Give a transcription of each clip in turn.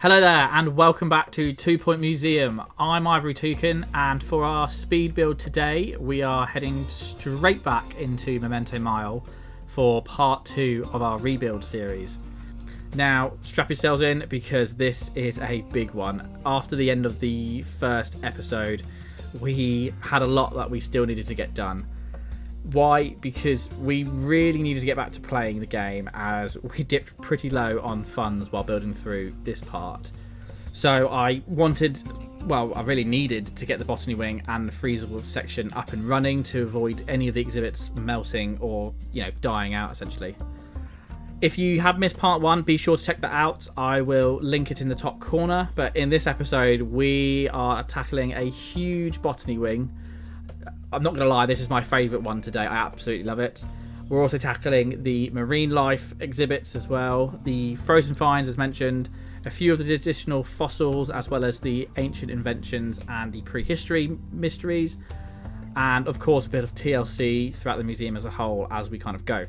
Hello there and welcome back to 2 Point Museum. I'm Ivory Toucan, and for our speed build today we are heading straight back into Memento Mile for part 2 of our rebuild series. Now strap yourselves in because this is a big one. After the end of the first episode we had a lot that we still needed to get done. Why? Because we really needed to get back to playing the game, as we dipped pretty low on funds while building through this part. So I really needed to get the Botany wing and the freezable section up and running to avoid any of the exhibits melting or, dying out essentially. If you have missed part 1, be sure to check that out. I will link it in the top corner. But in this episode we are tackling a huge Botany wing. I'm not going to lie, this is my favourite one today. I absolutely love it. We're also tackling the marine life exhibits as well, the frozen finds as mentioned, a few of the additional fossils, as well as the ancient inventions and the prehistory mysteries, and of course a bit of TLC throughout the museum as a whole as we kind of go.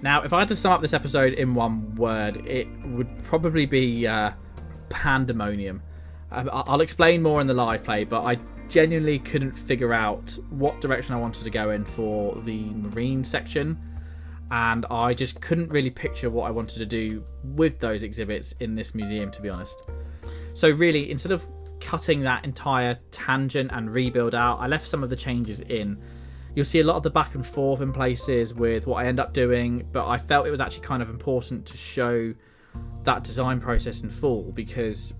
Now, if I had to sum up this episode in one word, it would probably be pandemonium. I'll explain more in the live play, but I genuinely couldn't figure out what direction I wanted to go in for the marine section, and I just couldn't really picture what I wanted to do with those exhibits in this museum, to be honest. So really, instead of cutting that entire tangent and rebuild out, I left some of the changes in. You'll see a lot of the back and forth in places with what I end up doing, but I felt it was actually kind of important to show that design process in full, because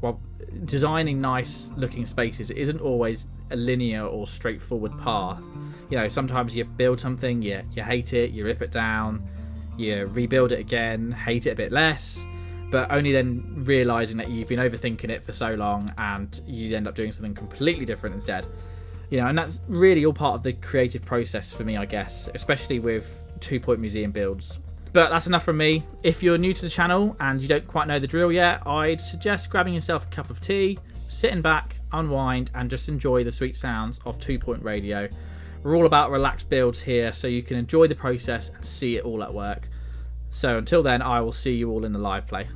designing nice looking spaces isn't always a linear or straightforward path. Sometimes you build something, you hate it, you rip it down, you rebuild it again, hate it a bit less, but only then realizing that you've been overthinking it for so long and you end up doing something completely different instead. And that's really all part of the creative process for me, I guess, especially with 2 Point Museum builds. But that's enough from me. If you're new to the channel and you don't quite know the drill yet, I'd suggest grabbing yourself a cup of tea, sitting back, unwind, and just enjoy the sweet sounds of 2 Point Radio. We're all about relaxed builds here, so you can enjoy the process and see it all at work. So until then, I will see you all in the live play.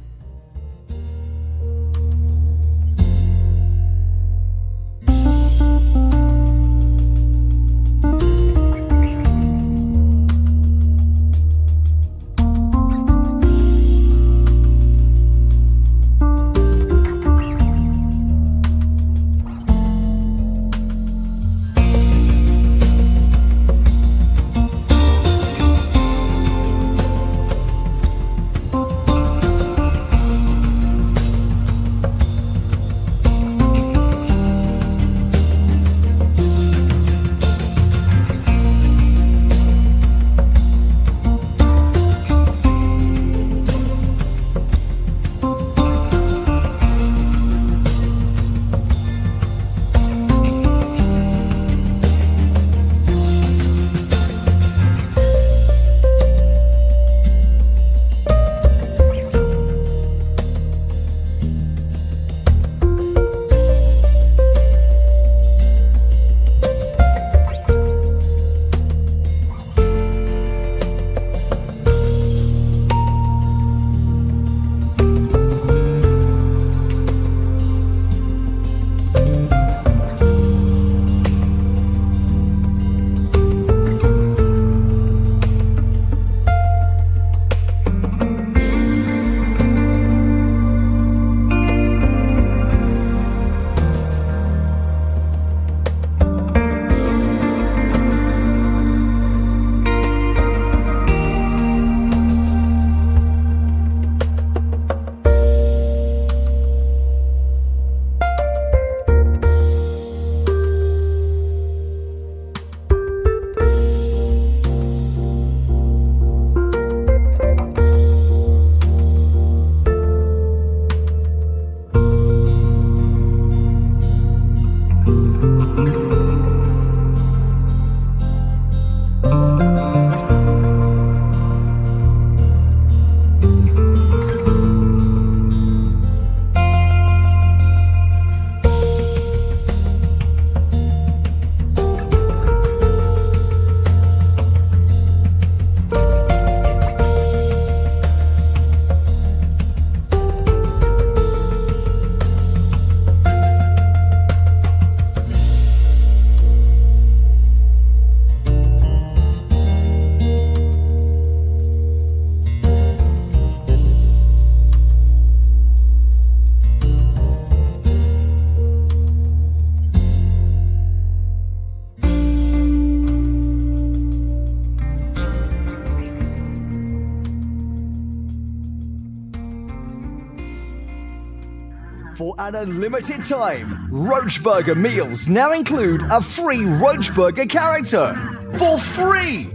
For an unlimited time, Roach Burger meals now include a free Roach Burger character. For free!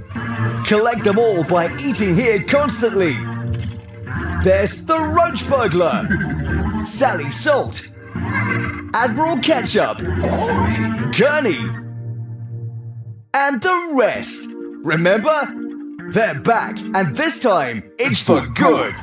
Collect them all by eating here constantly. There's the Roach Burglar, Sally Salt, Admiral Ketchup, Gurney, and the rest. Remember? They're back, and this time, it's for good.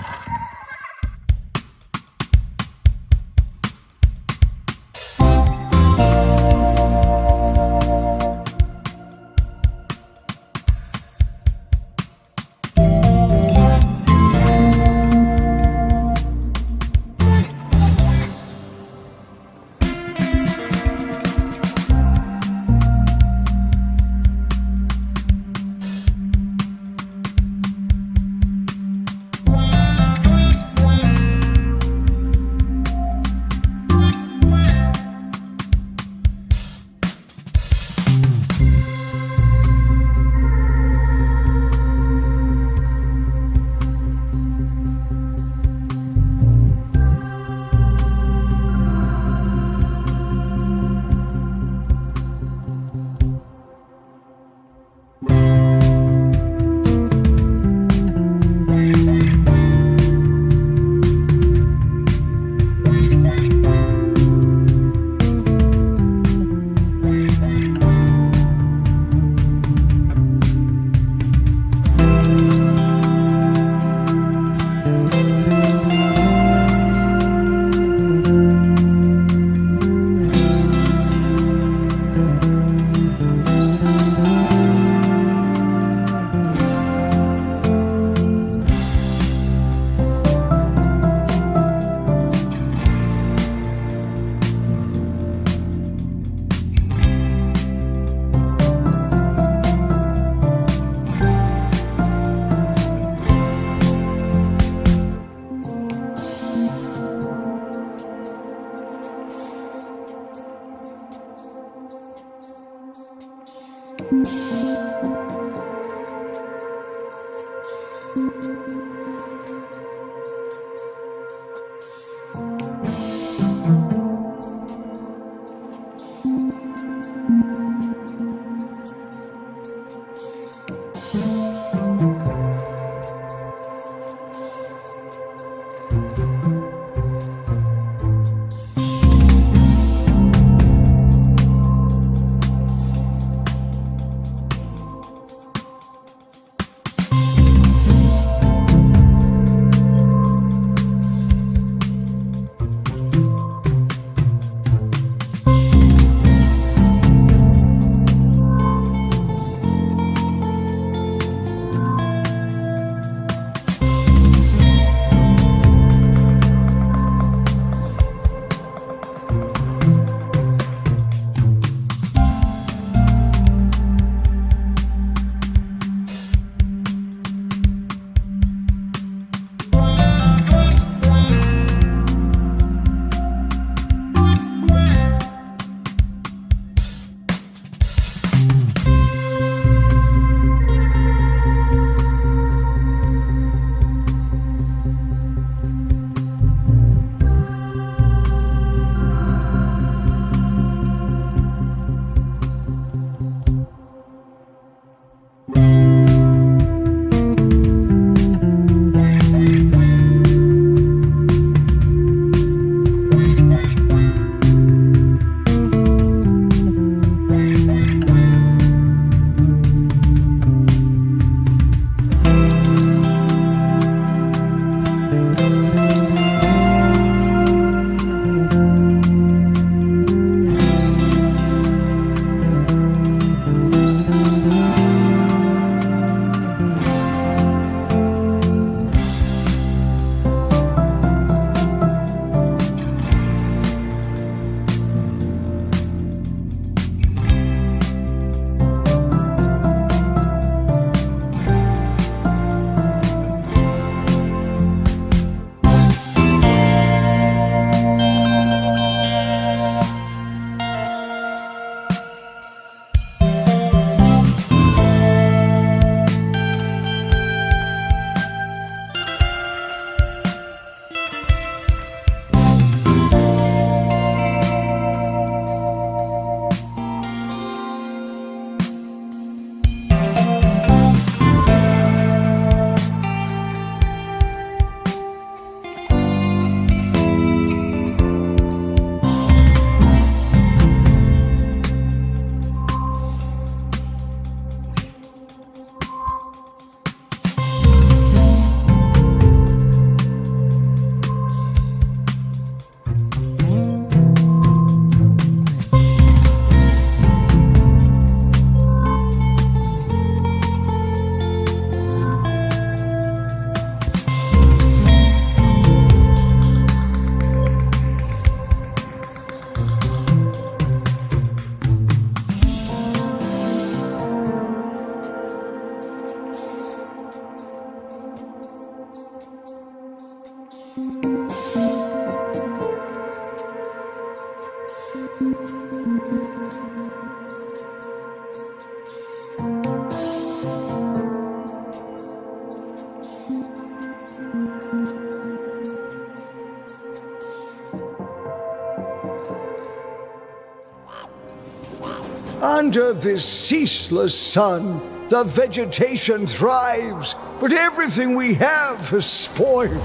Under this ceaseless sun, the vegetation thrives, but everything we have is spoiled.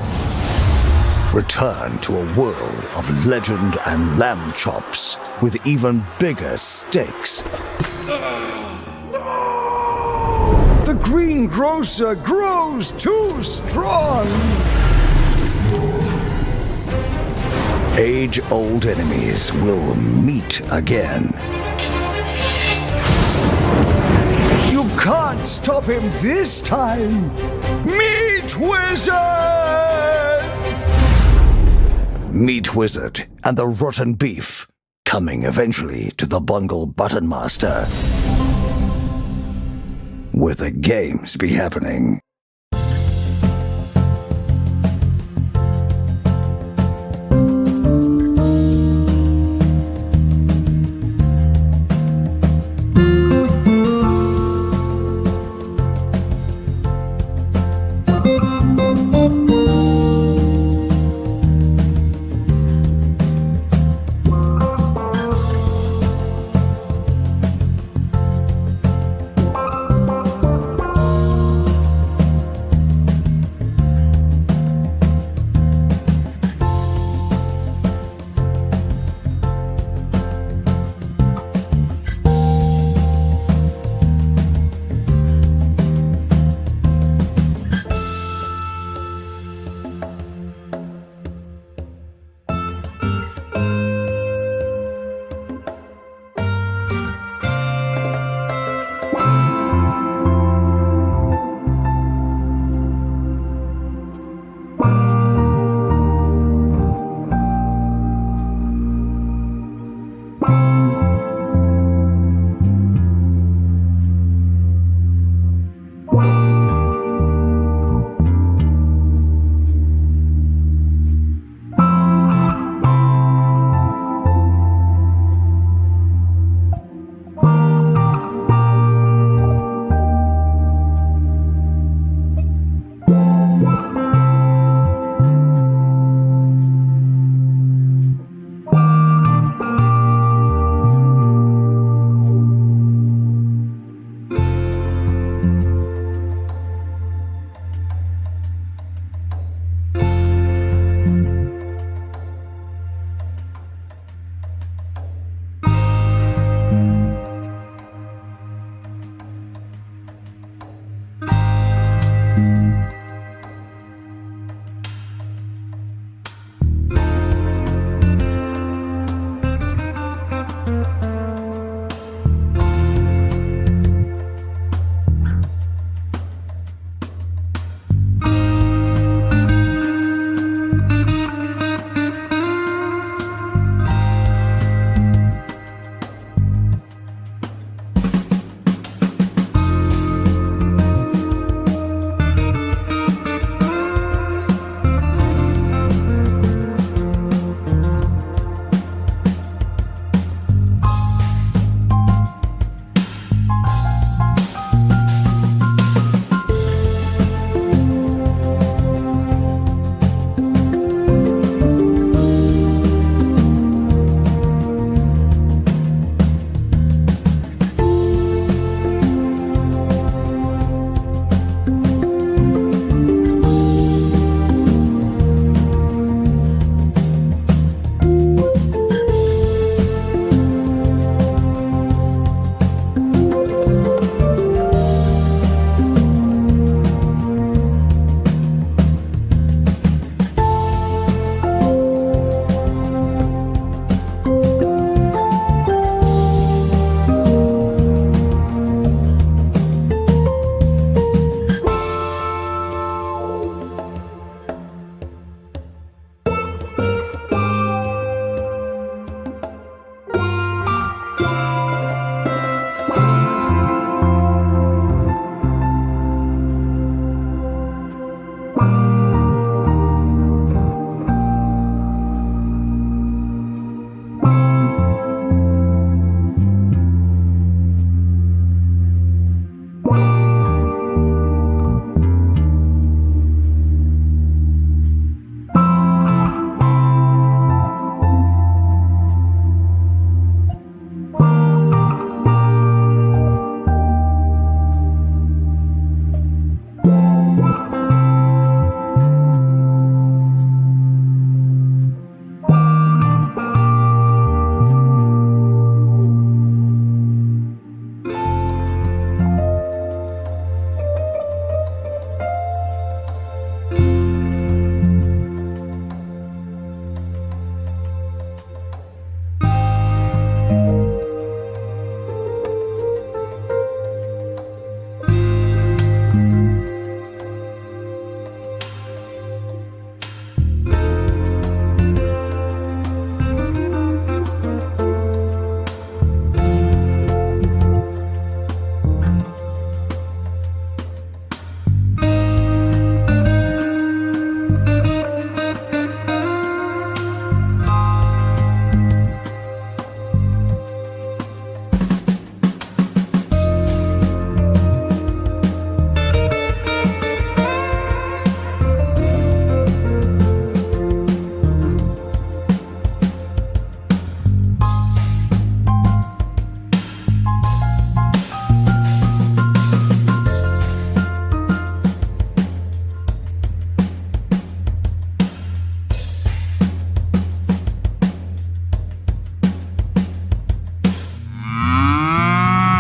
Return to a world of legend and lamb chops with even bigger steaks. The greengrocer grows too strong. Age-old enemies will meet again. You can't stop him this time! Meat Wizard! Meat Wizard and the Rotten Beef, coming eventually to the Bungle Button Master. Where the games be happening.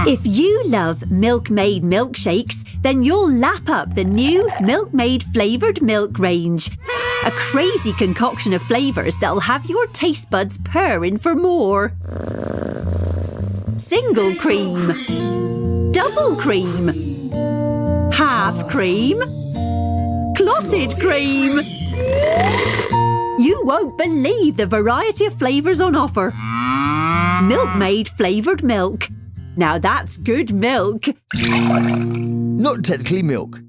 If you love Milkmaid milkshakes, then you'll lap up the new Milkmaid flavoured milk range. A crazy concoction of flavours that'll have your taste buds purring for more. Single cream, double cream, half cream, clotted cream. You won't believe the variety of flavours on offer. Milkmaid flavoured milk. Now that's good milk. Not technically milk.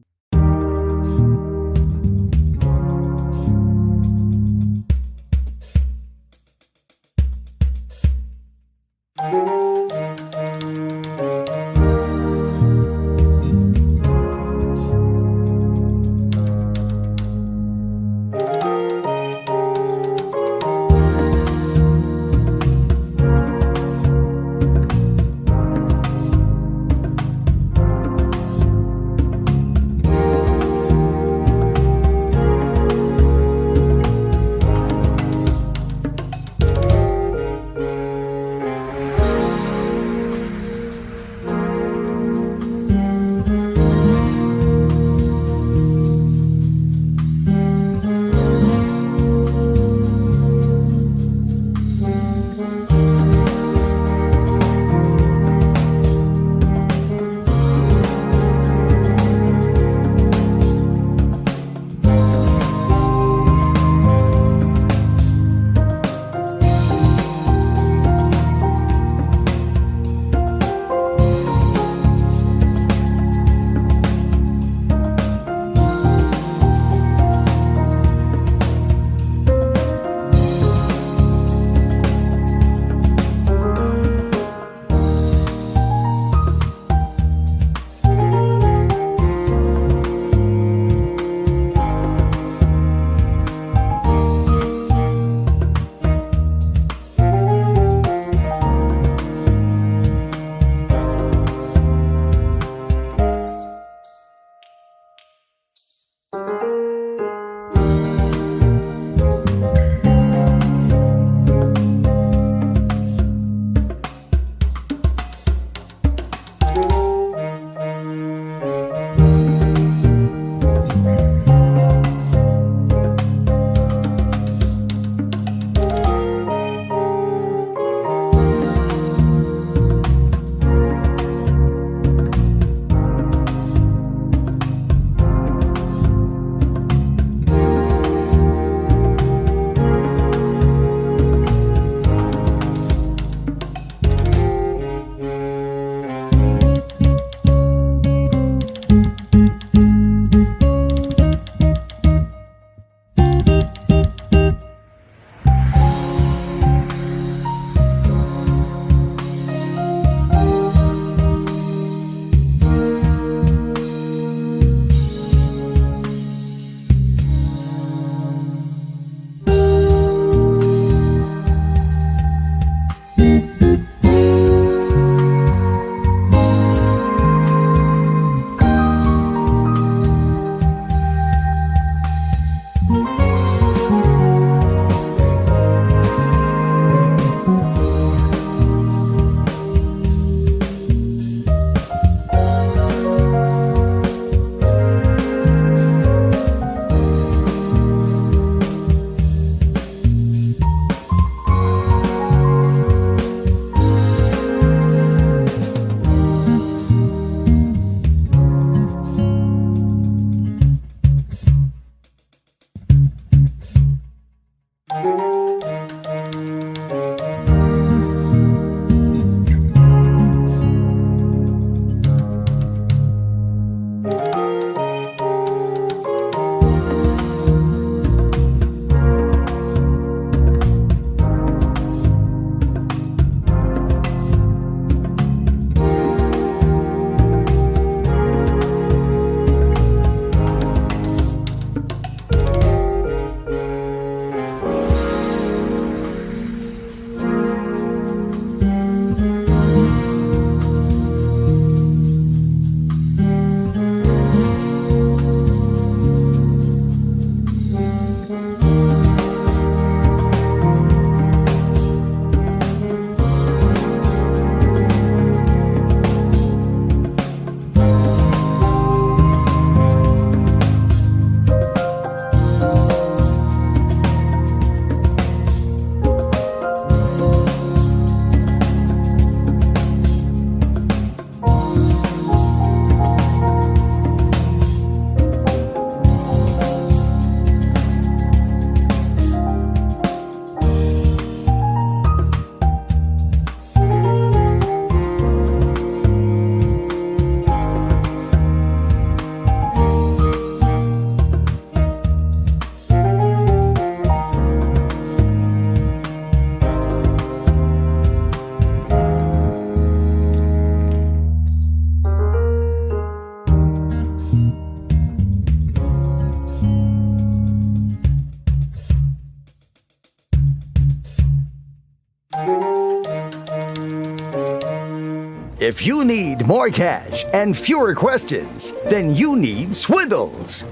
If you need more cash and fewer questions, then you need Swindles.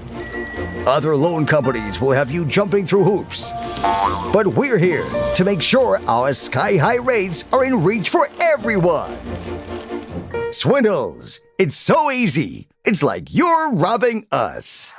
Other loan companies will have you jumping through hoops. But we're here to make sure our sky-high rates are in reach for everyone. Swindles. It's so easy. It's like you're robbing us.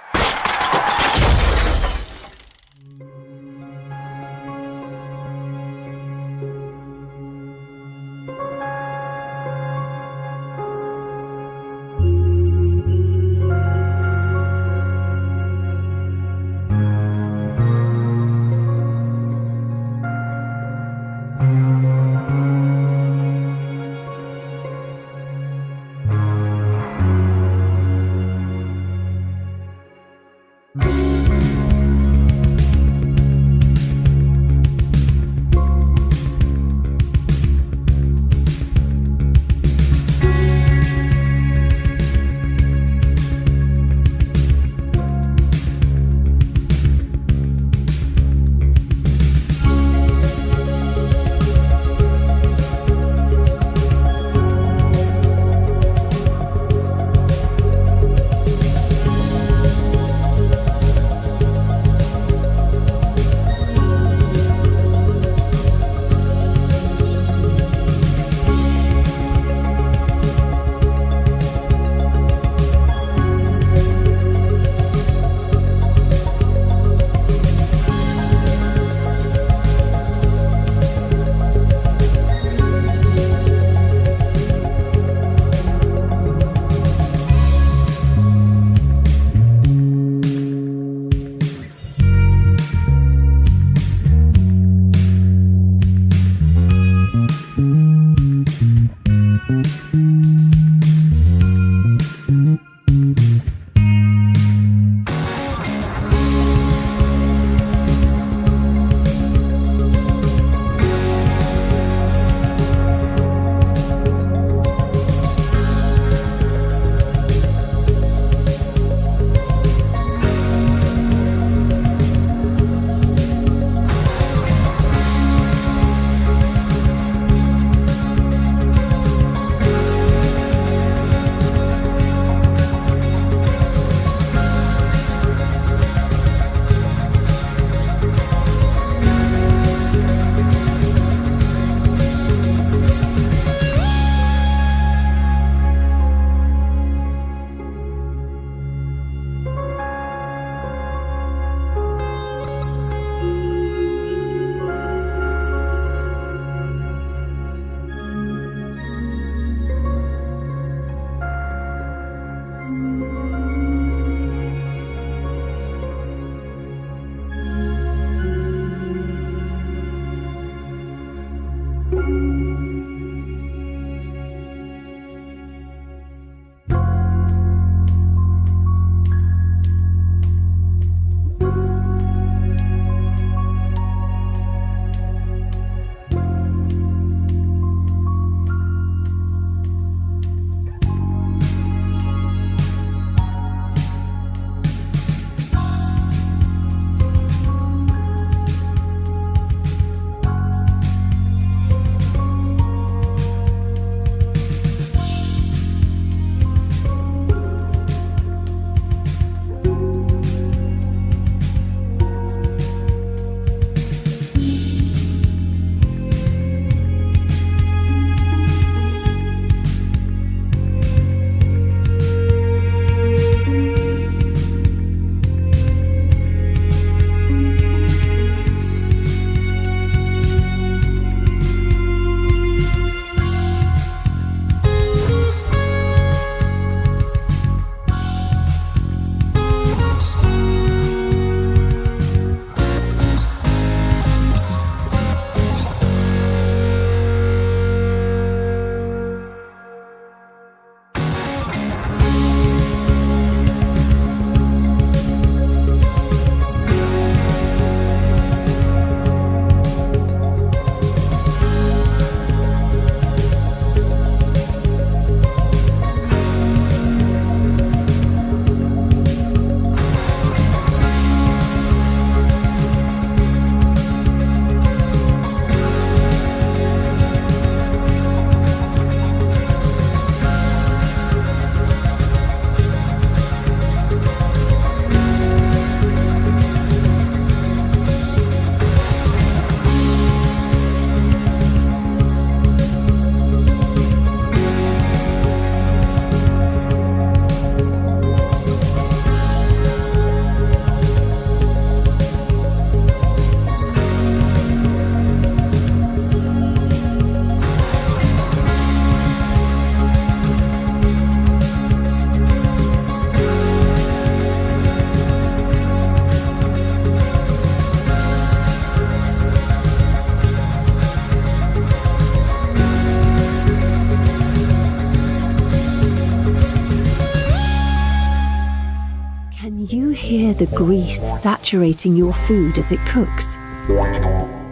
hear the grease saturating your food as it cooks?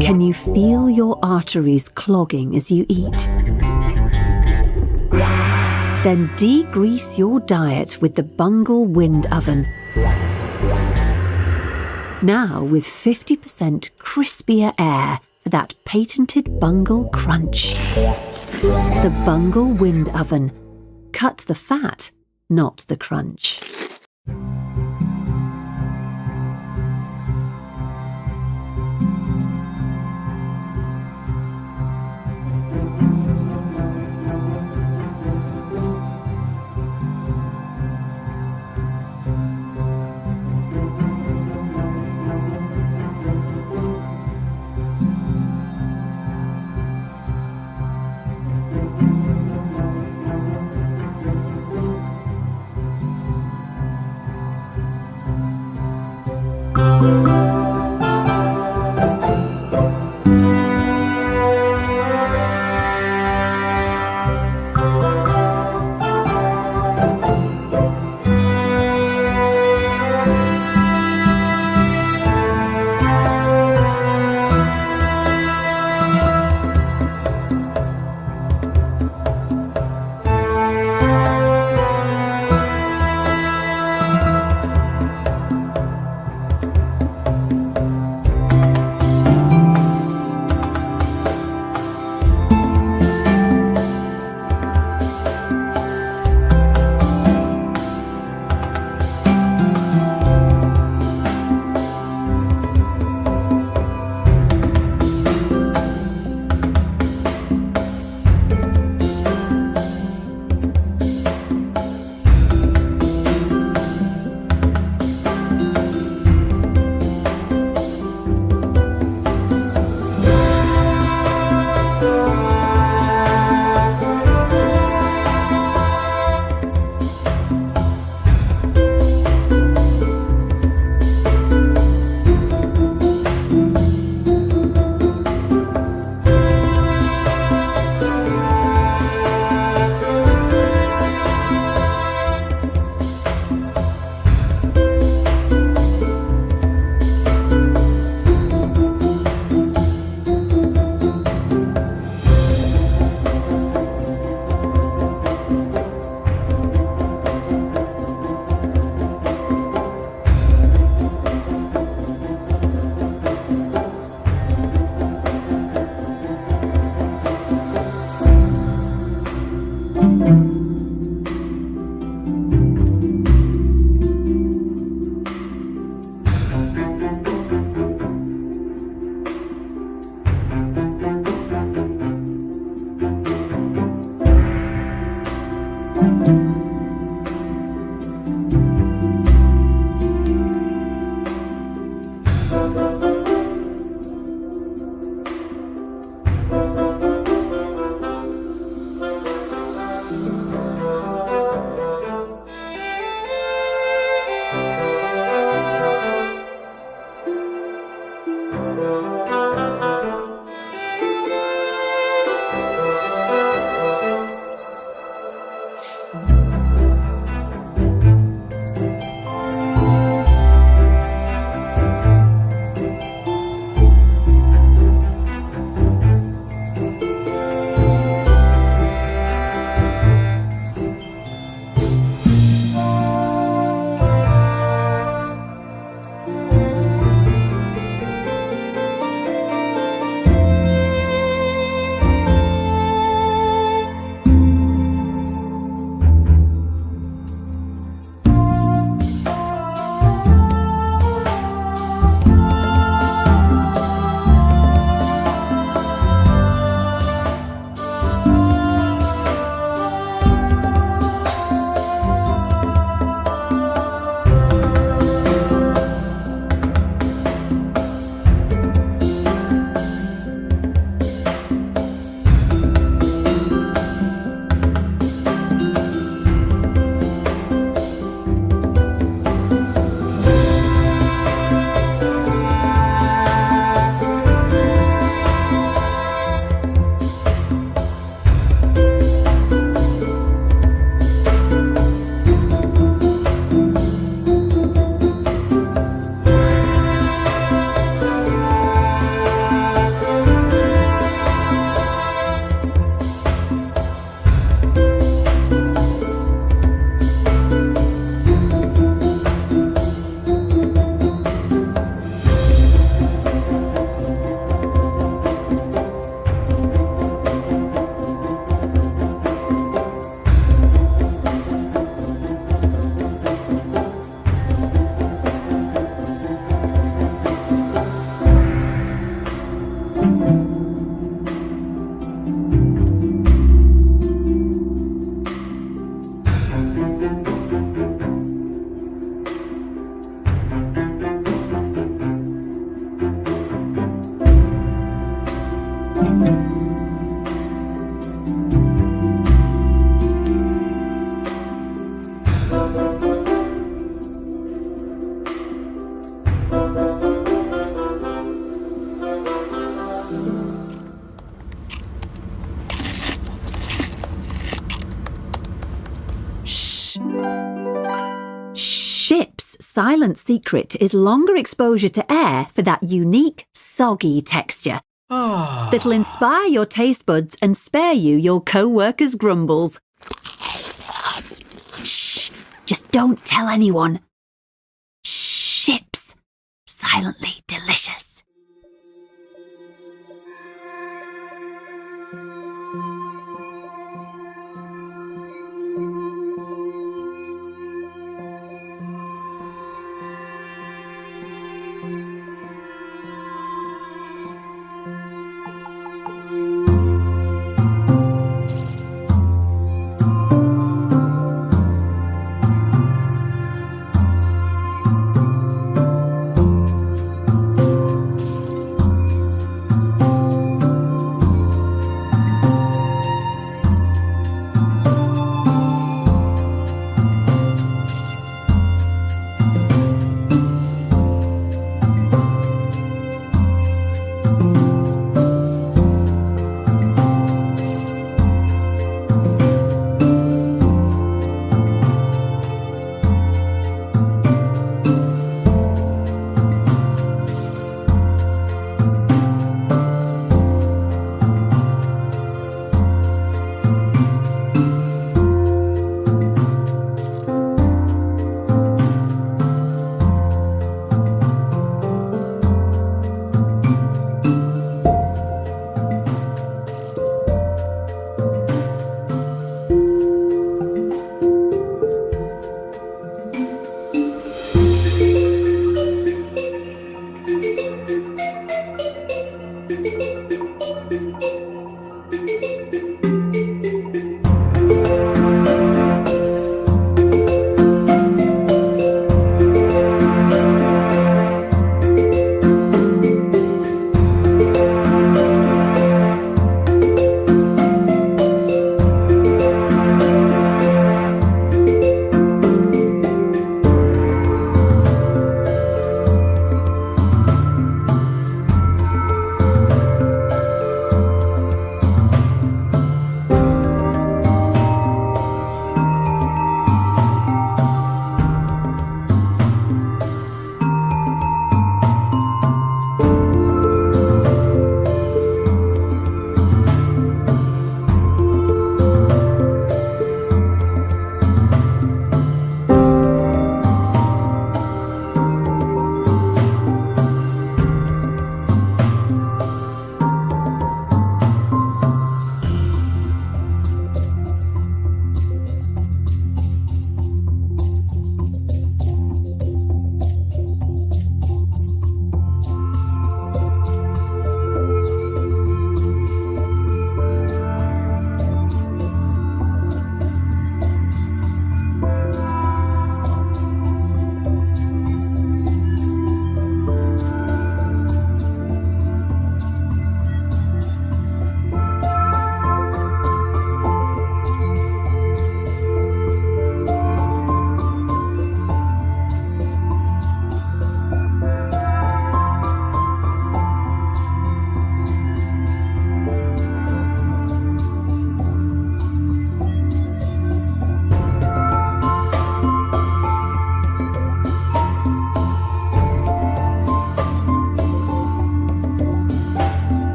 Can you feel your arteries clogging as you eat? Then degrease your diet with the Bungle Wind Oven. Now with 50% crispier air for that patented Bungle crunch. The Bungle Wind Oven. Cut the fat, not the crunch. silent secret is longer exposure to air for that unique, soggy texture that'll inspire your taste buds and spare you your co-workers' grumbles. Shh, just don't tell anyone. Ships, silently delicious.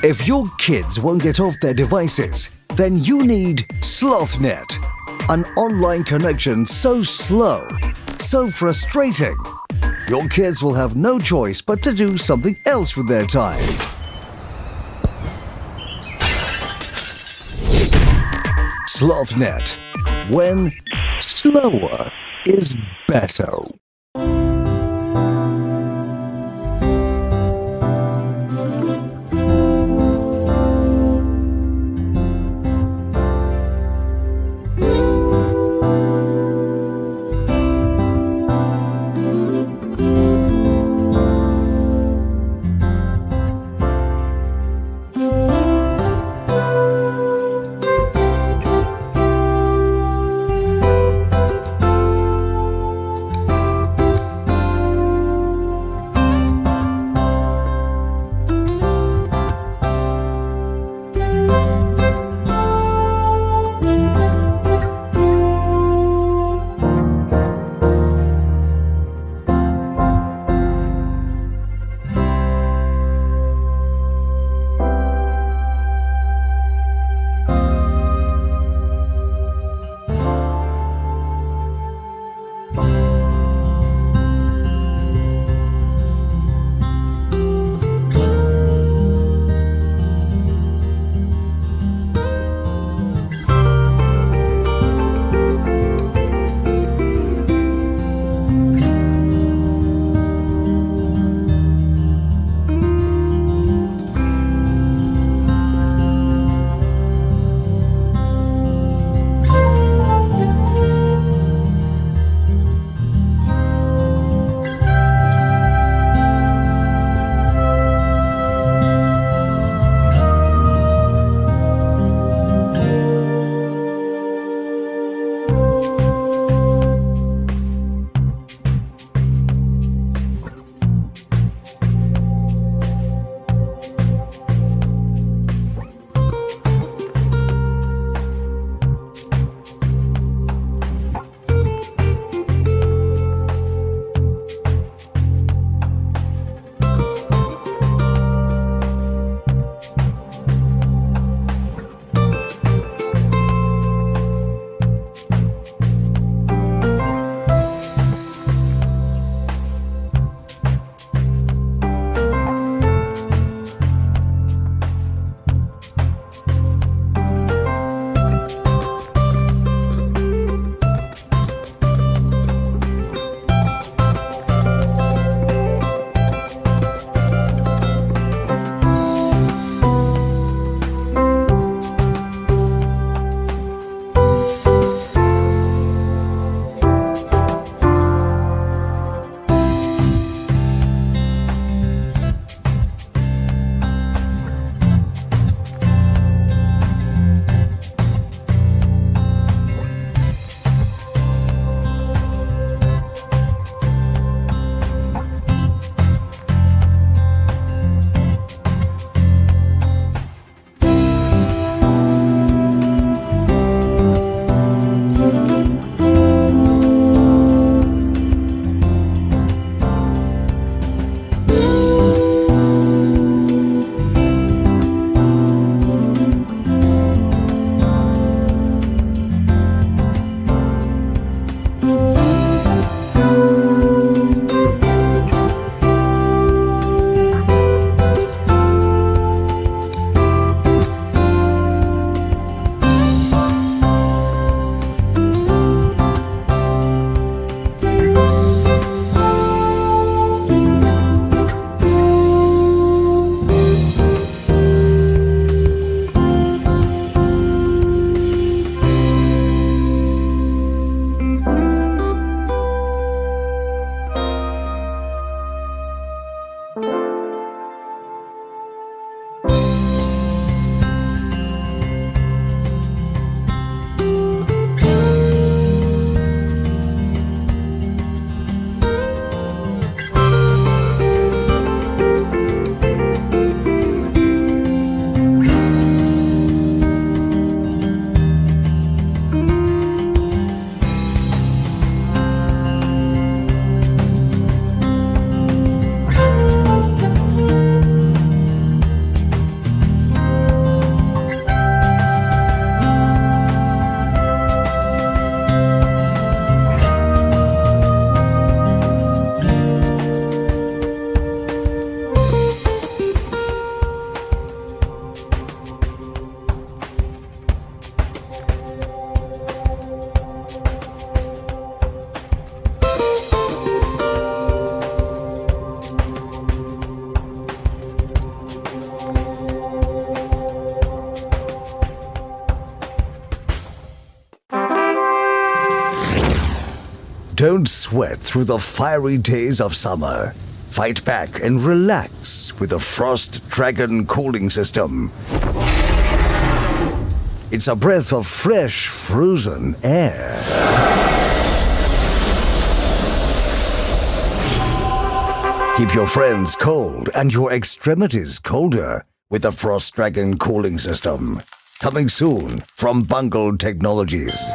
If your kids won't get off their devices, then you need SlothNet, an online connection so slow, so frustrating. Your kids will have no choice but to do something else with their time. SlothNet, when slower is better. Don't sweat through the fiery days of summer. Fight back and relax with the Frost Dragon cooling system. It's a breath of fresh, frozen air. Keep your friends cold and your extremities colder with the Frost Dragon cooling system. Coming soon from Bungle Technologies.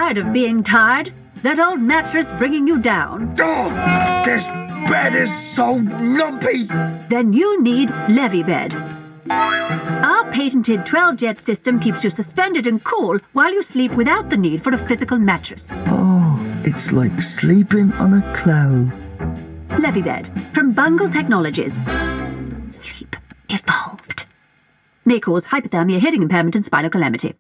Tired of being tired? That old mattress bringing you down? Oh, this bed is so lumpy. Then you need Levy Bed. Our patented 12-jet system keeps you suspended and cool while you sleep without the need for a physical mattress. Oh, it's like sleeping on a cloud. Levy Bed from Bungle Technologies. Sleep evolved. May cause hypothermia, hearing impairment, and spinal calamity.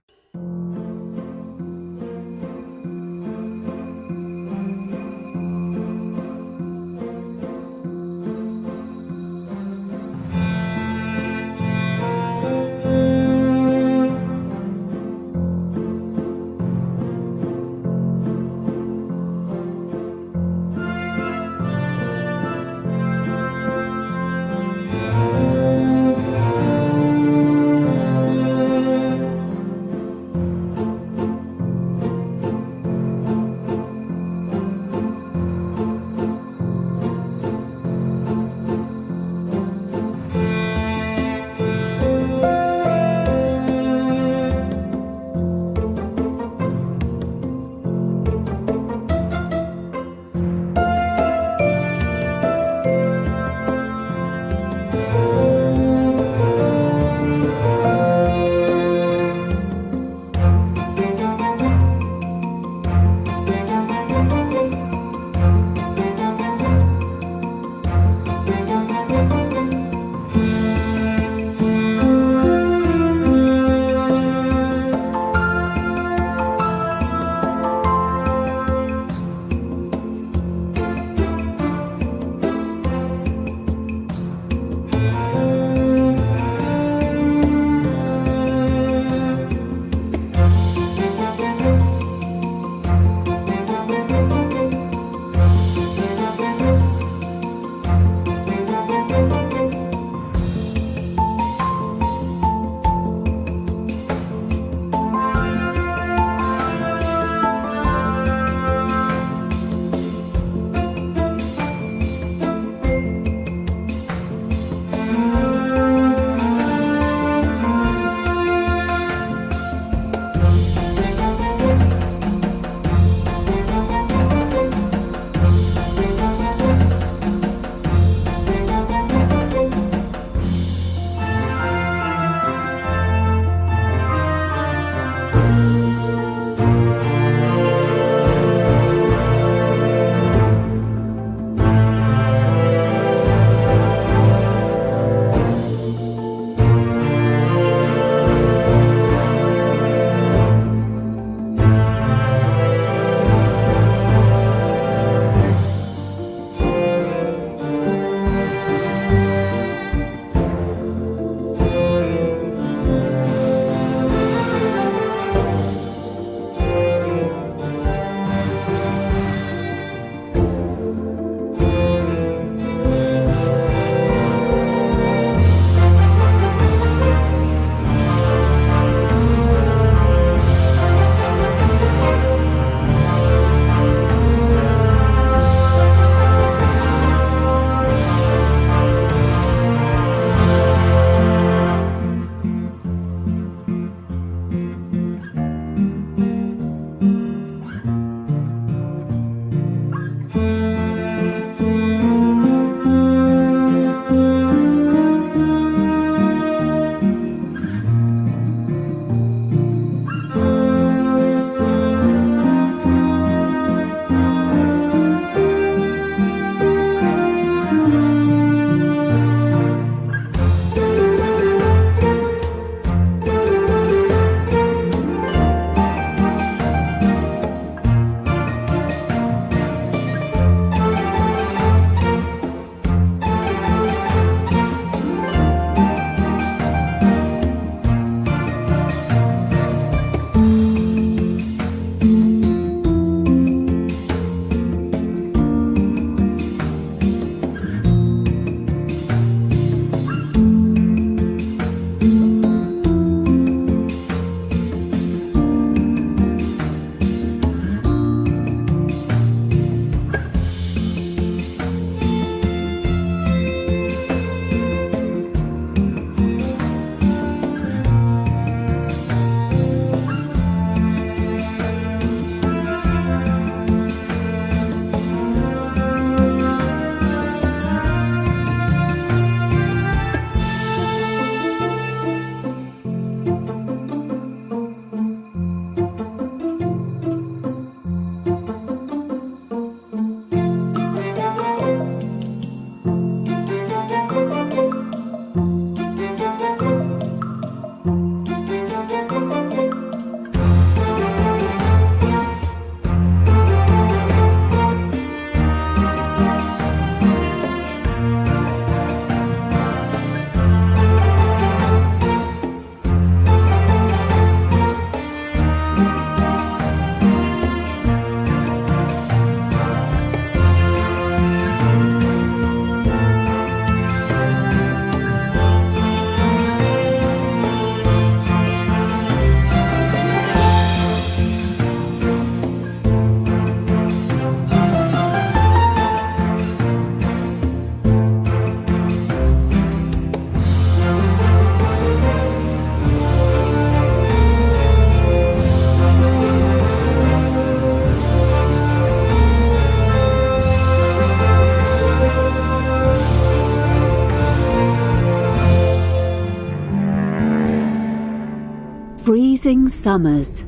Freezing summers,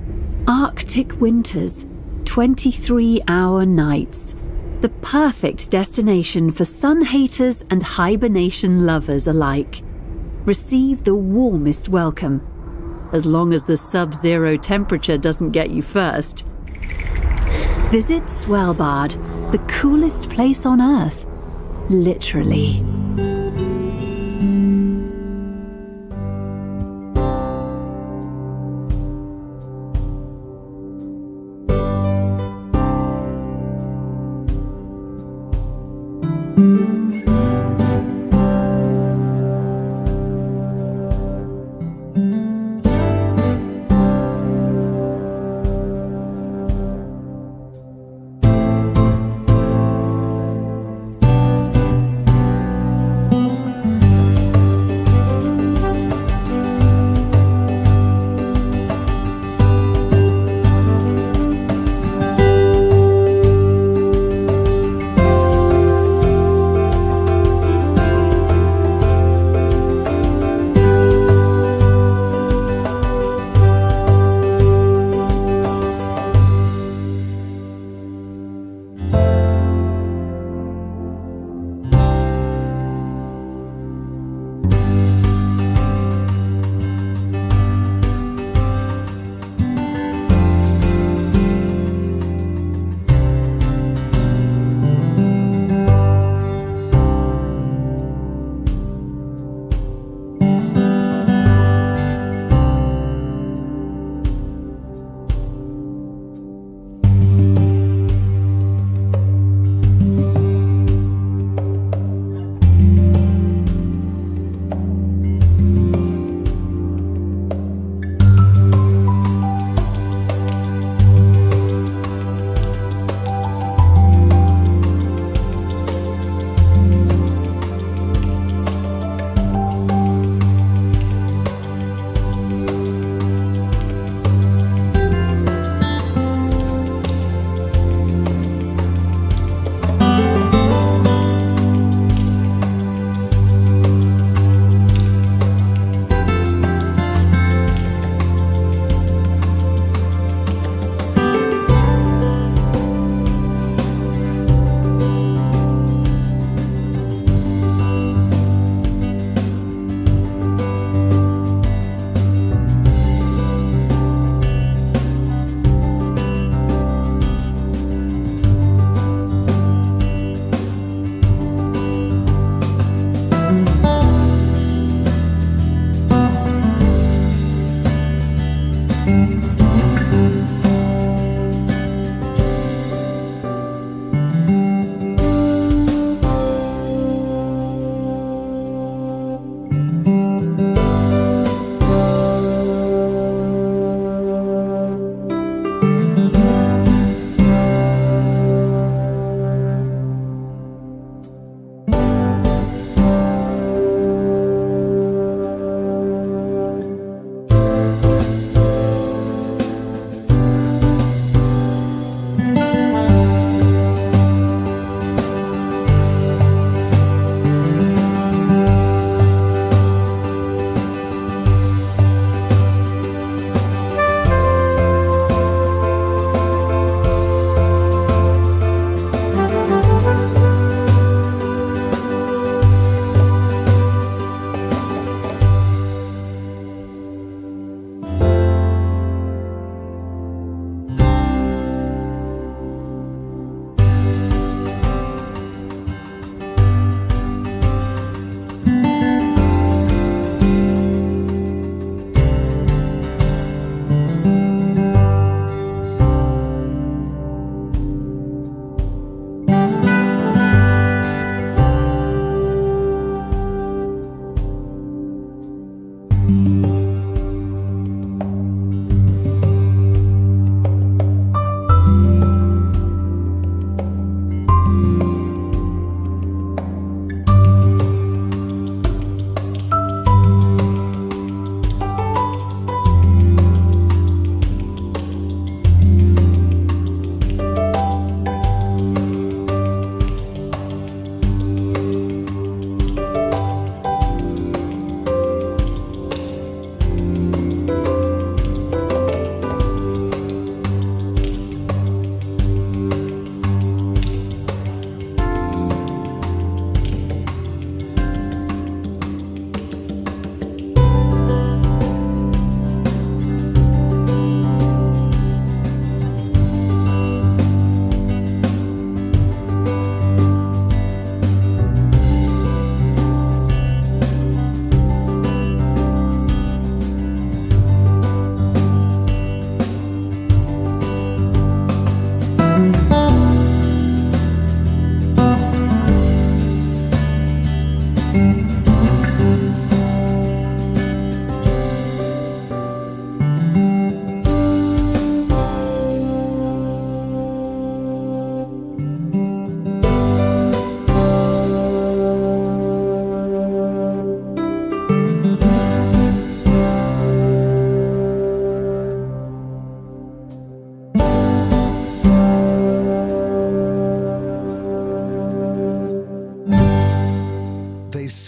Arctic winters, 23-hour nights. The perfect destination for sun haters and hibernation lovers alike. Receive the warmest welcome, as long as the sub-zero temperature doesn't get you first. Visit Svalbard, the coolest place on Earth, literally.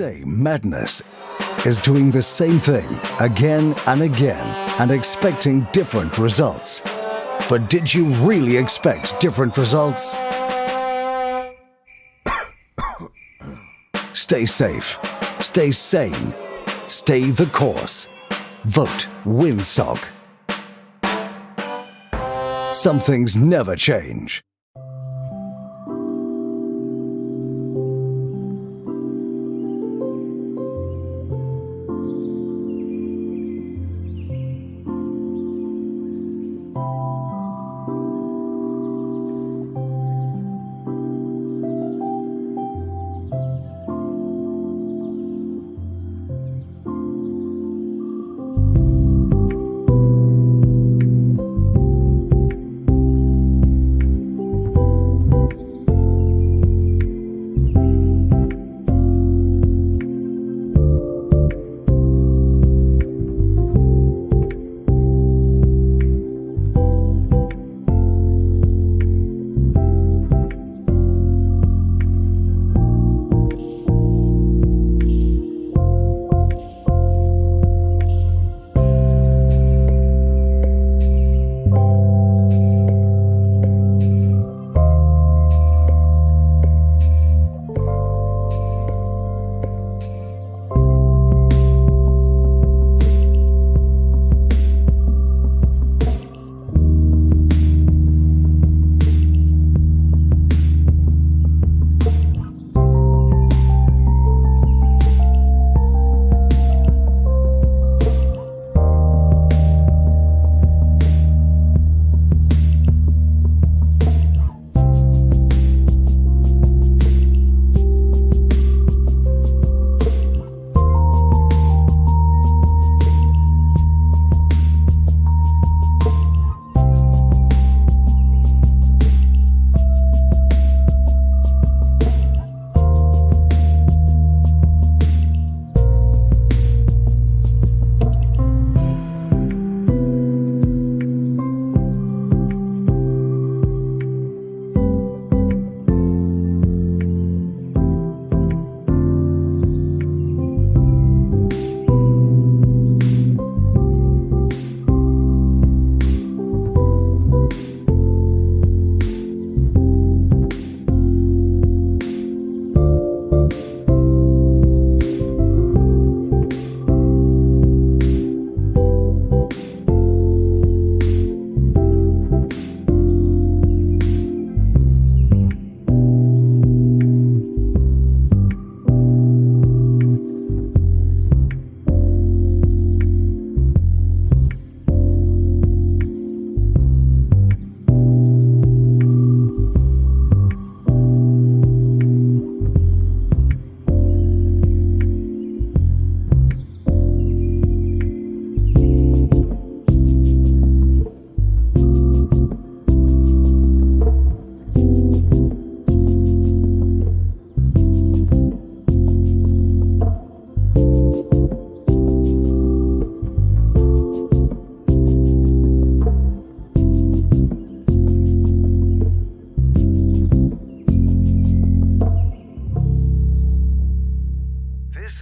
same madness is doing the same thing again and again and expecting different results. But did you really expect different results? Stay safe, stay sane, stay the course. Vote WinSock. Some things never change.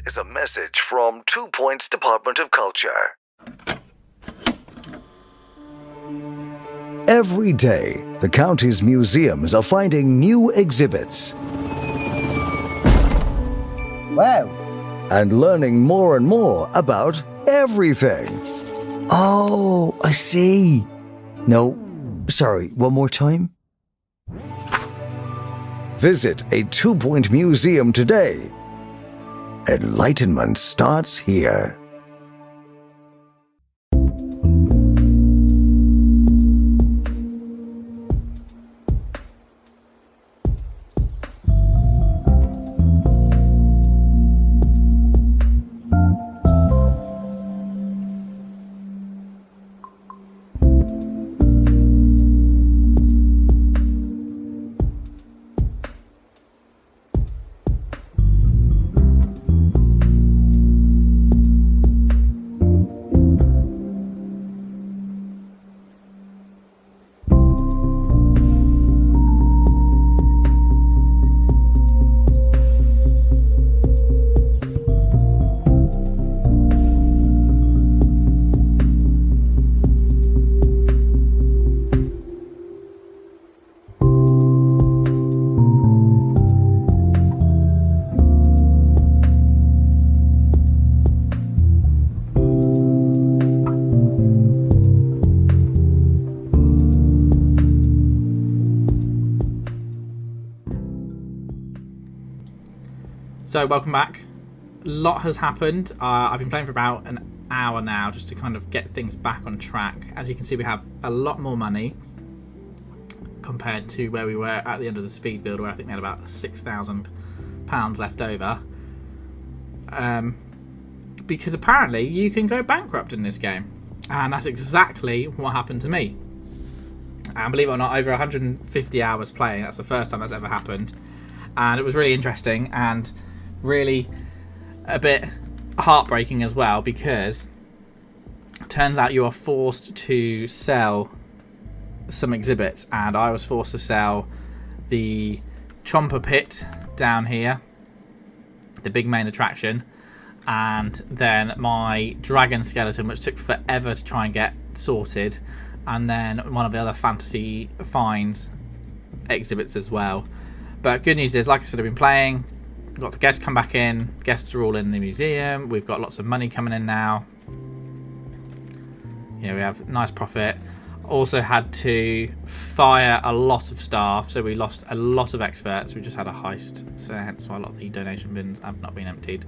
Is a message from 2 Points Department of Culture. Every day, the county's museums are finding new exhibits. Wow. And learning more and more about everything. Oh, I see. No, sorry, one more time. Visit a 2 Point museum today. Enlightenment starts here. So welcome back. A lot has happened. I've been playing for about an hour now just to kind of get things back on track. As you can see, we have a lot more money compared to where we were at the end of the speed build, where I think we had about £6,000 left over. Because apparently you can go bankrupt in this game, and that's exactly what happened to me. And believe it or not, over 150 hours playing, that's the first time that's ever happened. And it was really interesting and really a bit heartbreaking as well, because it turns out you are forced to sell some exhibits, and I was forced to sell the Chomper Pit down here, the big main attraction, and then my dragon skeleton, which took forever to try and get sorted, and then one of the other fantasy finds exhibits as well. But good news is, like I said, I've been playing, got the guests come back in, guests are all in the museum, we've got lots of money coming in now. You know, we have nice profit. Also had to fire a lot of staff, so we lost a lot of experts. We just had a heist, so hence why a lot of the donation bins have not been emptied.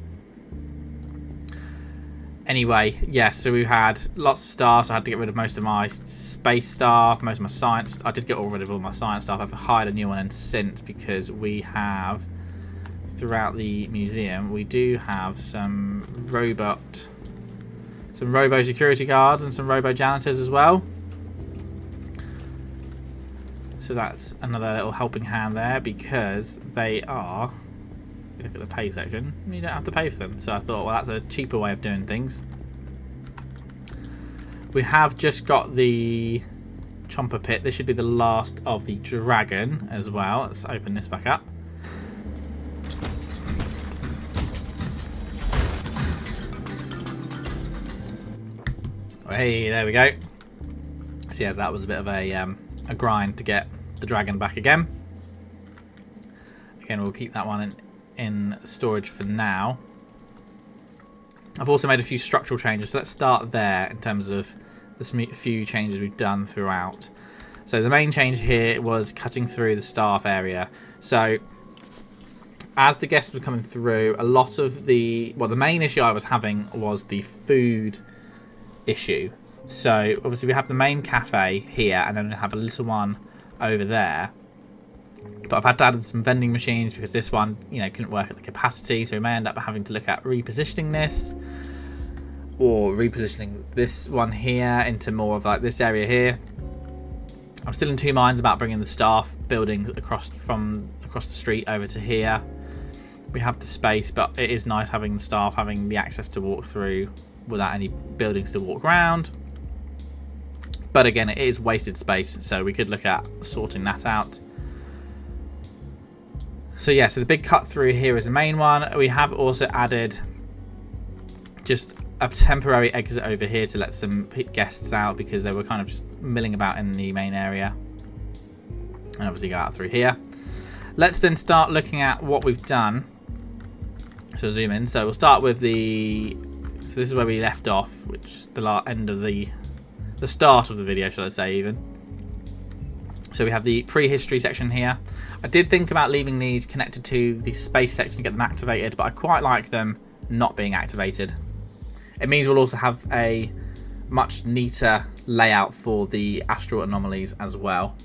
Anyway, yes, so we had lots of staff, so I had to get rid of most of my space staff, most of my science. I did get rid of all my science staff. I've hired a new one in since, because we have, throughout the museum, we do have some robo security guards and some robo janitors as well. So that's another little helping hand there, because they are, if you look at the pay section, you don't have to pay for them. So I thought, well, that's a cheaper way of doing things. We have just got the Chomper Pit. This should be the last of the dragon as well. Let's open this back up. Hey, there we go. So yeah, that was a bit of a grind to get the dragon back again. Again, we'll keep that one in storage for now. I've also made a few structural changes, so let's start there in terms of the few changes we've done throughout. So the main change here was cutting through the staff area. So as the guests were coming through, a lot of the main issue I was having was the food issue. So obviously we have the main cafe here, and then we have a little one over there. But I've had to add some vending machines because this one, you know, couldn't work at the capacity. So we may end up having to look at repositioning this, or repositioning this one here into more of like this area here. I'm still in two minds about bringing the staff buildings across the street over to here. We have the space, but it is nice having the staff having the access to walk through without any buildings to walk around. But again, it is wasted space, so we could look at sorting that out. So yeah, so the big cut through here is the main one. We have also added just a temporary exit over here to let some guests out, because they were kind of just milling about in the main area. And obviously go out through here. Let's then start looking at what we've done. So zoom in. So we'll start with the... So this is where we left off, which the end of the start of the video, shall I say, even. So we have the prehistory section here. I did think about leaving these connected to the space section to get them activated, but I quite like them not being activated. It means we'll also have a much neater layout for the astral anomalies as well.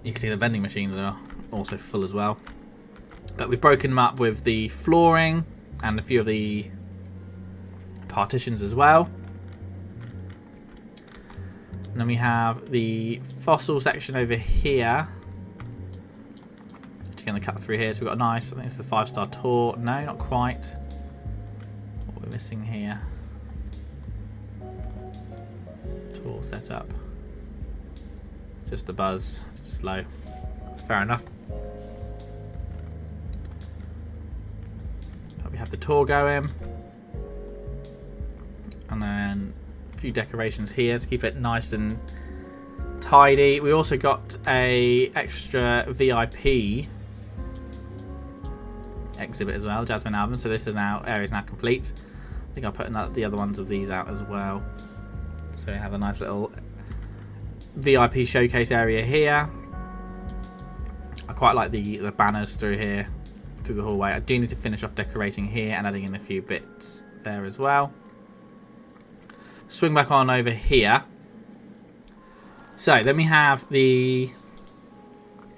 You can see the vending machines are also full as well. But we've broken them up with the flooring and a few of the partitions as well. And then we have the fossil section over here. Just going to cut through here. So we've got a nice, I think it's the 5-star tour. No, not quite. What we're missing here. Tour setup. Just the buzz. It's just low. That's fair enough. But we have the tour going. And then few decorations here to keep it nice and tidy. We also got a extra VIP exhibit as well, Jasmine album. So this is now area is now complete. I think I'll put the other ones of these out as well. So we have a nice little VIP showcase area here. I quite like the banners through here, through the hallway. I do need to finish off decorating here and adding in a few bits there as well. Swing back on over here. So then we have the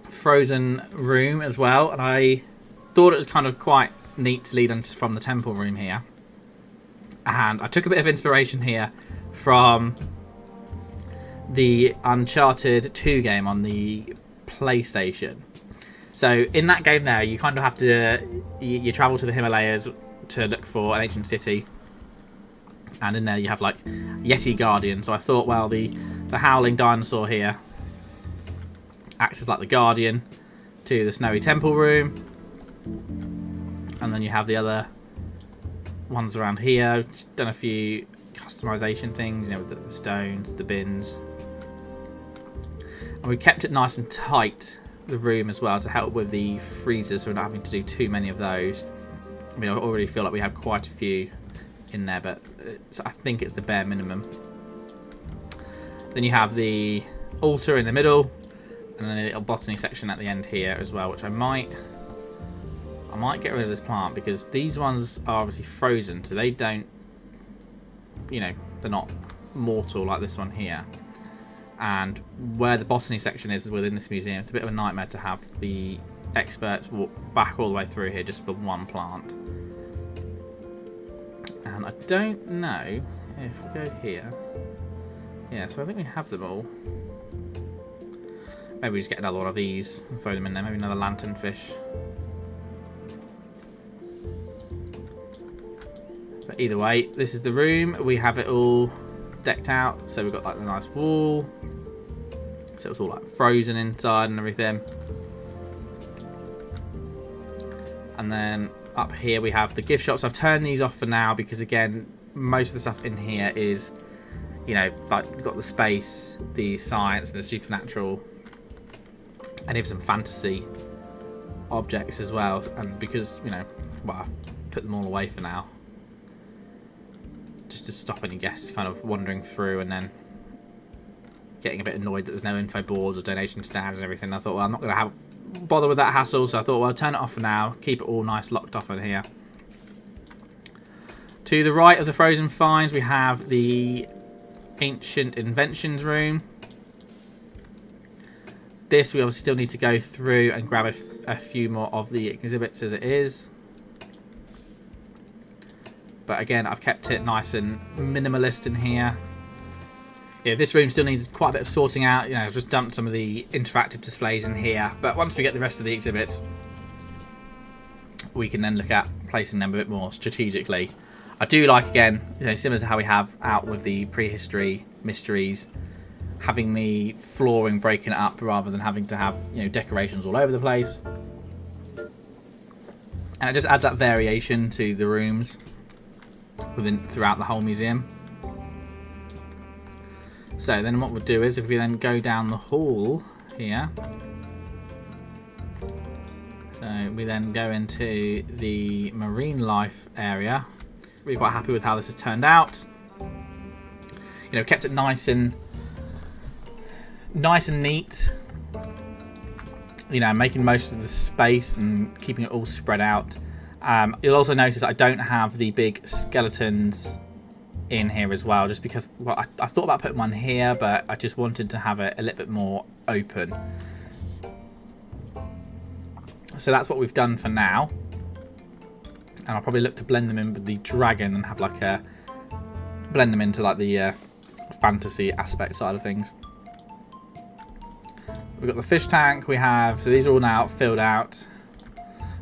frozen room as well, and I thought it was kind of quite neat to lead on from the temple room here. And I took a bit of inspiration here from the Uncharted 2 game on the PlayStation. So in that game there, you kind of have to you travel to the Himalayas to look for an ancient city, and in there you have like Yeti Guardian. So I thought, well, the howling dinosaur here acts as like the guardian to the snowy temple room, and then you have the other ones around here. Done a few customization things, you know, with the stones, the bins, and we kept it nice and tight, the room as well, to help with the freezers, so we're not having to do too many of those. I mean, I already feel like we have quite a few in there, but I think it's the bare minimum. Then you have the altar in the middle, and then a little botany section at the end here as well, which I might get rid of this plant, because these ones are obviously frozen, so they don't, you know, they're not mortal like this one here. And where the botany section is within this museum, it's a bit of a nightmare to have the experts walk back all the way through here just for one plant. And I don't know if we go here. Yeah, so I think we have them all. Maybe we just get another one of these and throw them in there. Maybe another lanternfish. But either way, this is the room. We have it all decked out. So we've got like the nice wall. So it's all like frozen inside and everything. And then up here we have the gift shops. I've turned these off for now because, again, most of the stuff in here is, you know, like you've got the space, the science, and the supernatural, and even some fantasy objects as well. And because, you know, well, I've put them all away for now, just to stop any guests kind of wandering through and then getting a bit annoyed that there's no info boards or donation stands and everything. I thought, well, I'm not going to bother with that hassle, so I thought, well, I'll turn it off for now, keep it all nice locked off in here. To the right of the frozen finds, we have the ancient inventions room. This we obviously still need to go through and grab a few more of the exhibits as it is. But again, I've kept it nice and minimalist in here. Yeah, this room still needs quite a bit of sorting out. You know, I've just dumped some of the interactive displays in here. But once we get the rest of the exhibits, we can then look at placing them a bit more strategically. I do like, again, you know, similar to how we have out with the prehistory mysteries, having the flooring breaking it up rather than having to have, you know, decorations all over the place. And it just adds that variation to the rooms throughout the whole museum. So then what we'll do is, if we then go down the hall here, so we then go into the marine life area. Really quite happy with how this has turned out. You know, kept it nice and neat. You know, making most of the space and keeping it all spread out. You'll also notice I don't have the big skeletons in here as well, just because, well, I thought about putting one here, but I just wanted to have it a little bit more open. So that's what we've done for now, and I'll probably look to blend them in with the dragon and have like a blend them into like the fantasy aspect side of things. We've got the fish tank. We have, so these are all now filled out.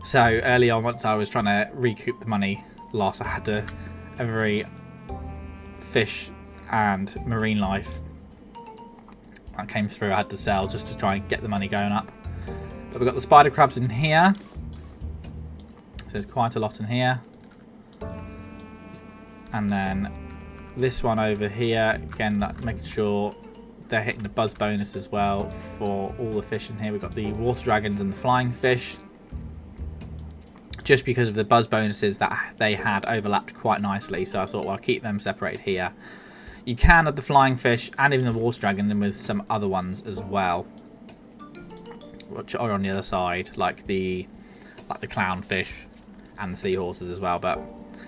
So early on, once I was trying to recoup the money loss, I had every fish and marine life that came through I had to sell just to try and get the money going up. But we've got the spider crabs in here, so there's quite a lot in here. And then this one over here, again, that making sure they're hitting the buzz bonus as well for all the fish in here. We've got the water dragons and the flying fish, just because of the buzz bonuses that they had overlapped quite nicely, so I thought, well, I'll keep them separated here. You can add the flying fish and even the water dragon in with some other ones as well. which are on the other side, like the clownfish and the seahorses as well. But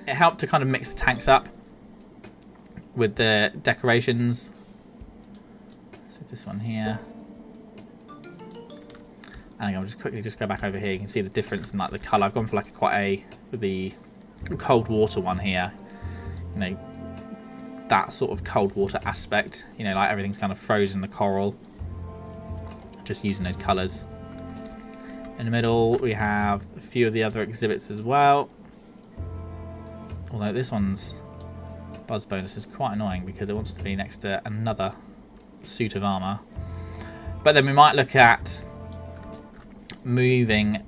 it helped to kind of mix the tanks up with the decorations. So this one here. And I'll just quickly go back over here. You can see the difference in like the colour. I've gone for like the cold water one here. You know, that sort of cold water aspect. You know, like everything's kind of frozen, the coral. Just using those colours. In the middle, we have a few of the other exhibits as well. Although this one's buzz bonus is quite annoying because it wants to be next to another suit of armour. But then we might look at moving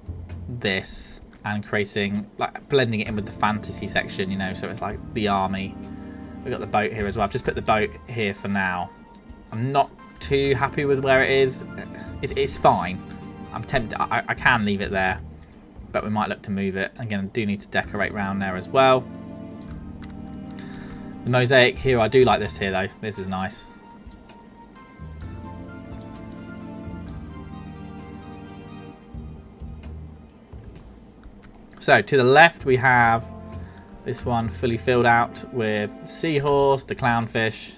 this and creating, like, blending it in with the fantasy section, you know, so it's like the army. We've got the boat here as well. I've just put the boat here for now. I'm not too happy with where it is. It's fine. I'm tempted. I can leave it there, but we might look to move it. Again, I do need to decorate around there as well. The mosaic here, I do like this here though. This is nice. So to the left we have this one fully filled out with seahorse, the clownfish,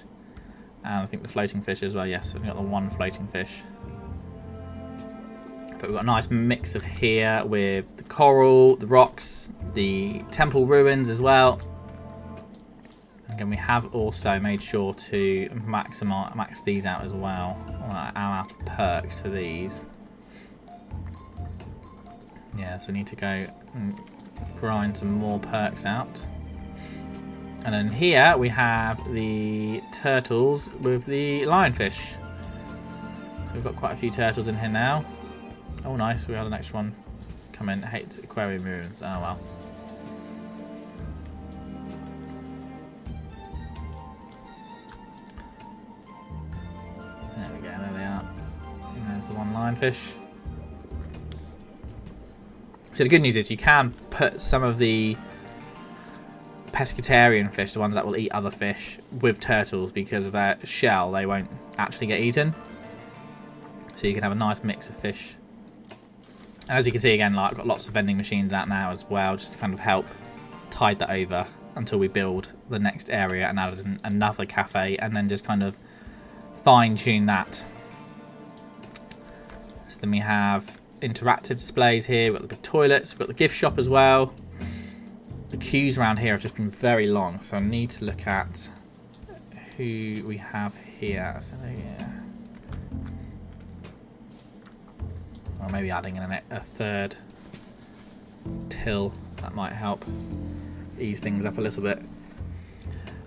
and I think the floating fish as well. Yes, we've got the one floating fish. But we've got a nice mix of here with the coral, the rocks, the temple ruins as well. And we have also made sure to max these out as well. I'm out of perks for these. Yeah, so we need to go and grind some more perks out. And then here we have the turtles with the lionfish. So we've got quite a few turtles in here now. Oh nice, we had an extra one come in. Hates aquarium ruins. Oh well. There we go, there they are. And there's the one lionfish. So the good news is you can put some of the pescatarian fish, the ones that will eat other fish, with turtles because of their shell. They won't actually get eaten. So you can have a nice mix of fish. And as you can see again, like, I've got lots of vending machines out now as well, just to kind of help tide that over until we build the next area and add in another cafe, and then just kind of fine tune that. So then we have interactive displays here. We've got the big toilets, we've got the gift shop as well. The queues around here have just been very long, so I need to look at who we have here. So yeah. Or maybe adding in a third till, that might help ease things up a little bit.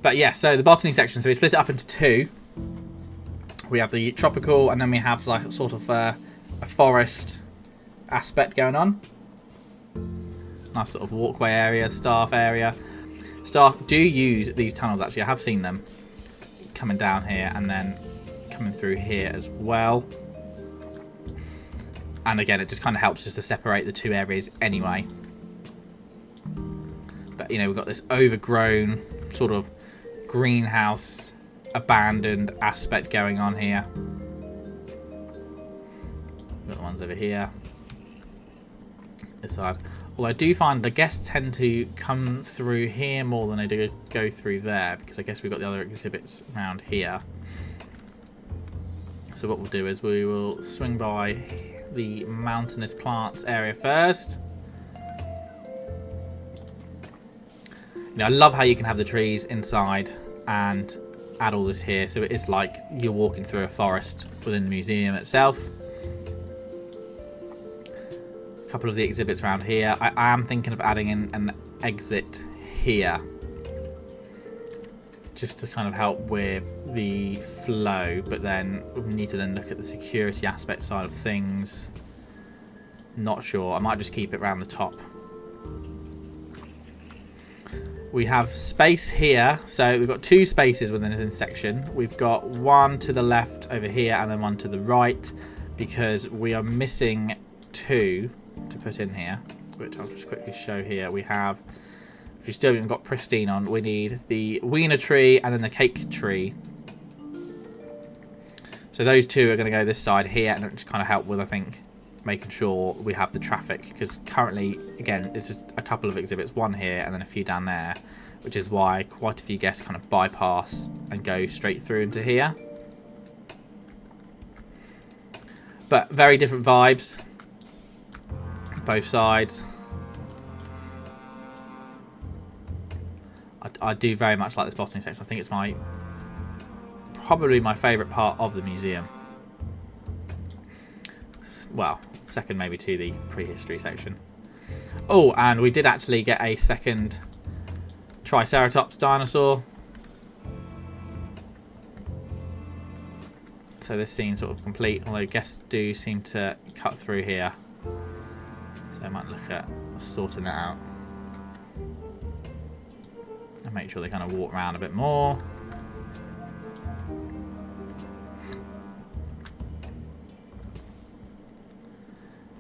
But yeah, so the botany section, so we split it up into two. We have the tropical, and then we have like sort of a forest aspect going on. Nice sort of walkway area, staff area. Staff do use these tunnels actually. I have seen them coming down here and then coming through here as well. And again, it just kind of helps just to separate the two areas anyway. But you know, we've got this overgrown sort of greenhouse abandoned aspect going on here. We've got the ones over here. This side. Although I do find the guests tend to come through here more than they do go through there, because I guess we've got the other exhibits around here. So what we'll do is we will swing by the mountainous plants area first. You know, I love how you can have the trees inside and add all this here, so it is like you're walking through a forest within the museum itself. A couple of the exhibits around here. I am thinking of adding in an exit here, just to kind of help with the flow, but then we need to then look at the security aspect side of things. Not sure. I might just keep it around the top. We have space here, so we've got two spaces within this section. We've got one to the left over here and then one to the right, because we are missing two to put in here, which I'll just quickly show here. We have, if you still haven't got pristine on, we need the wiener tree and then the cake tree. So those two are going to go this side here, and it just kind of help with, I think, making sure we have the traffic, because currently, again, it's just a couple of exhibits, one here and then a few down there, which is why quite a few guests kind of bypass and go straight through into here. But very different vibes, both sides. I do very much like this botany section. I think it's probably my favourite part of the museum. Well, second maybe to the prehistory section. Oh, and we did actually get a second Triceratops dinosaur. So this scene's sort of complete, although guests do seem to cut through here. So I might look at sorting that out. And make sure they kind of walk around a bit more.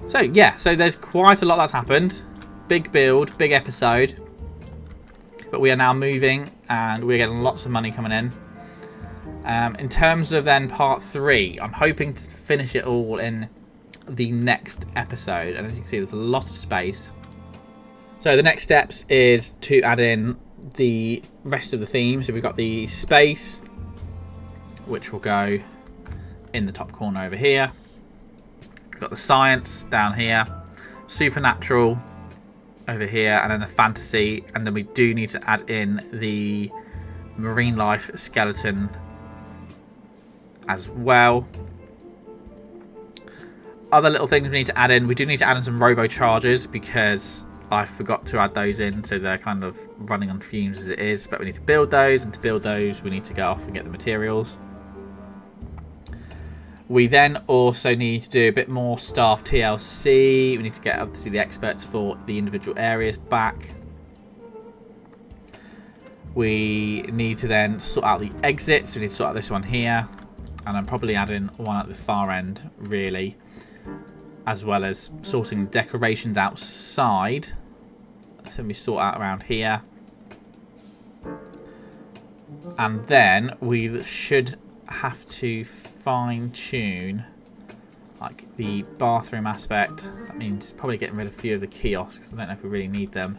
So yeah, so there's quite a lot that's happened. Big build, big episode. But we are now moving and we're getting lots of money coming in. In terms of then part 3, I'm hoping to finish it all in the next episode. And as you can see, there's a lot of space. So the next steps is to add in the rest of the theme. So we've got the space, which will go in the top corner over here. We've got the science down here, supernatural over here, and then the fantasy. And then we do need to add in the marine life skeleton as well. Other little things we need to add in. We do need to add in some robo chargers because I forgot to add those in, so they're kind of running on fumes as it is. But we need to build those, and to build those we need to go off and get the materials. We then also need to do a bit more staff TLC. We need to get obviously the experts for the individual areas back. We need to then sort out the exits. We need to sort out this one here, and I'm probably adding one at the far end really, as well as sorting decorations outside. So we sort out around here, and then we should have to fine-tune like the bathroom aspect. That means probably getting rid of a few of the kiosks. I don't know if we really need them.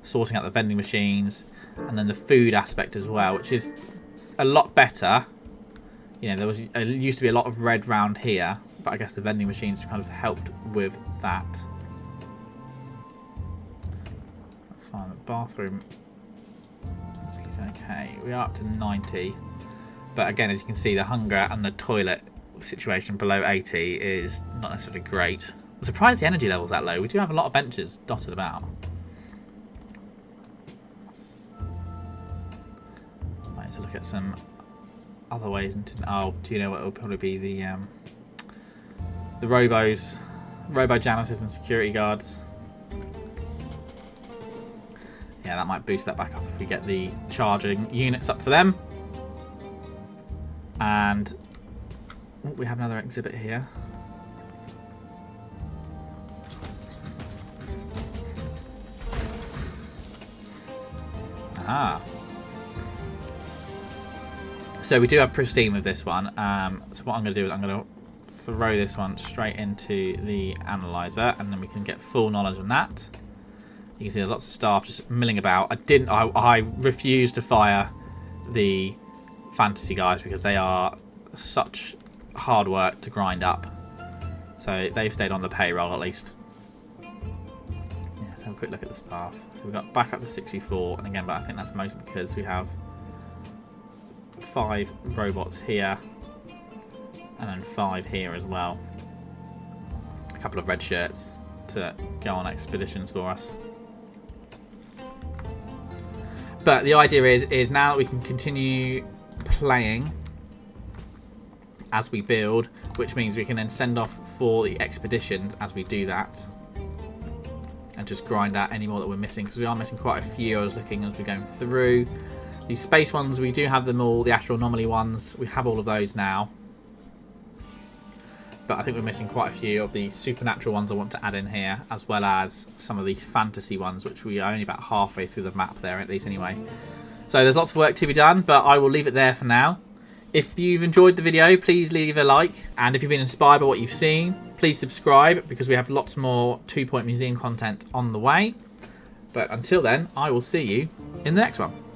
Sorting out the vending machines, and then the food aspect as well, which is a lot better. You know, there used to be a lot of red round here, but I guess the vending machines kind of helped with that. That's fine. The bathroom is looking okay. We are up to 90. But again, as you can see, the hunger and the toilet situation below 80 is not necessarily great. I'm surprised the energy level's that low. We do have a lot of benches dotted about. Right, so look at some other ways into... Oh, do you know what? It'll probably be the robos, robo janitors and security guards. Yeah, that might boost that back up if we get the charging units up for them. And we have another exhibit here. Aha. So we do have pristine with this one. So what I'm going to do is I'm going to throw this one straight into the analyzer, and then we can get full knowledge on that. You can see there's lots of staff just milling about. I refused to fire the fantasy guys because they are such hard work to grind up. So they've stayed on the payroll at least. Yeah, let's have a quick look at the staff. So we've got back up to 64, and again, but I think that's mostly because we have 5 robots here and then 5 here as well. A couple of red shirts to go on expeditions for us. But the idea is now that we can continue playing as we build, which means we can then send off for the expeditions as we do that, and just grind out any more that we're missing, because we are missing quite a few. I was looking as we're going through these space ones. We do have them all. The astral anomaly ones, we have all of those now, but I think we're missing quite a few of the supernatural ones I want to add in here, as well as some of the fantasy ones, which we are only about halfway through the map there, at least anyway. So there's lots of work to be done, but I will leave it there for now. If you've enjoyed the video, please leave a like. And if you've been inspired by what you've seen, please subscribe because we have lots more 2 Point Museum content on the way. But until then, I will see you in the next one.